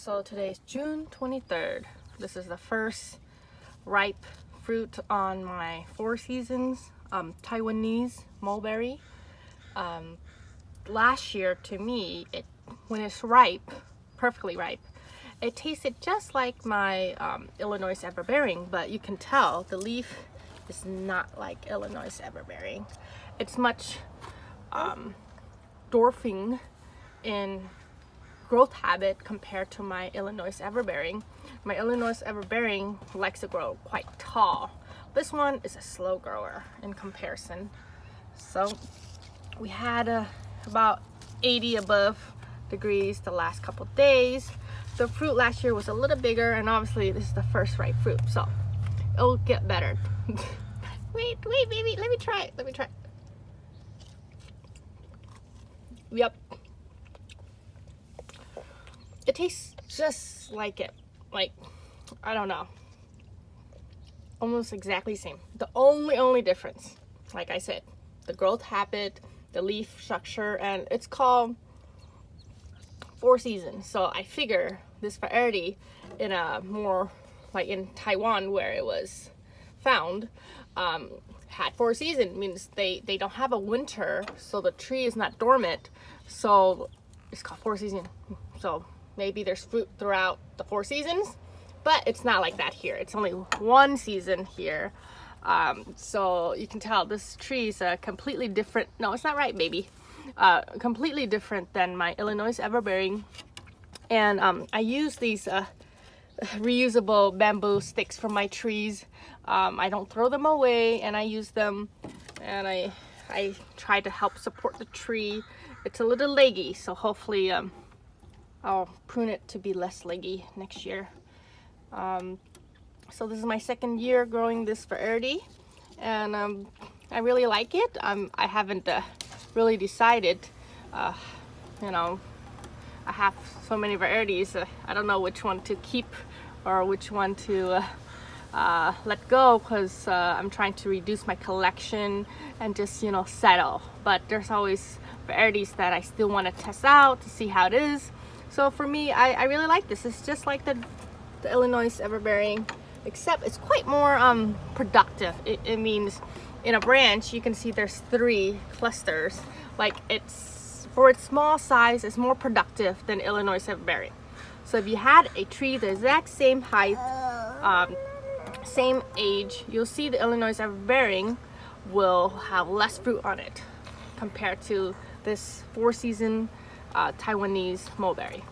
So today is June 23rd. This is the first ripe fruit on my Four Seasons Taiwanese mulberry. Last year, to me, when it's ripe, perfectly ripe, it tasted just like my Illinois Everbearing, but you can tell the leaf is not like Illinois Everbearing. It's much dwarfing in growth habit compared to my Illinois Everbearing. My Illinois Everbearing likes to grow quite tall. This one is a slow grower in comparison. So we had about 80 above degrees the last couple days. The fruit last year was a little bigger, and obviously this is the first ripe fruit, so it'll get better. wait baby, let me try it. Yep, it tastes just like it, like, I don't know, almost exactly the same. The only difference, like I said, the growth habit, the leaf structure, and it's called Four Seasons. So I figure this variety in a more like in Taiwan where it was found, had Four Seasons, means they don't have a winter, so the tree is not dormant, so it's called Four Seasons. So maybe there's fruit throughout the Four Seasons, but it's not like that here. It's only one season here. So you can tell this tree is a completely different, no, it's not right, baby. Completely different than my Illinois Everbearing. And I use these reusable bamboo sticks from my trees. I don't throw them away, and I use them, and I try to help support the tree. It's a little leggy, so hopefully I'll prune it to be less leggy next year. So this is my second year growing this variety, and I really like it. I haven't really decided. You know, I have so many varieties. I don't know which one to keep or which one to let go, because I'm trying to reduce my collection and just, you know, settle. But there's always varieties that I still want to test out to see how it is. So for me, I really like this. It's just like the Illinois Everbearing, except it's quite more productive. It means in a branch you can see there's 3 clusters. Like, it's, for its small size, it's more productive than Illinois Everbearing. So if you had a tree the exact same height, same age, you'll see the Illinois Everbearing will have less fruit on it compared to this Four Season Taiwanese mulberry.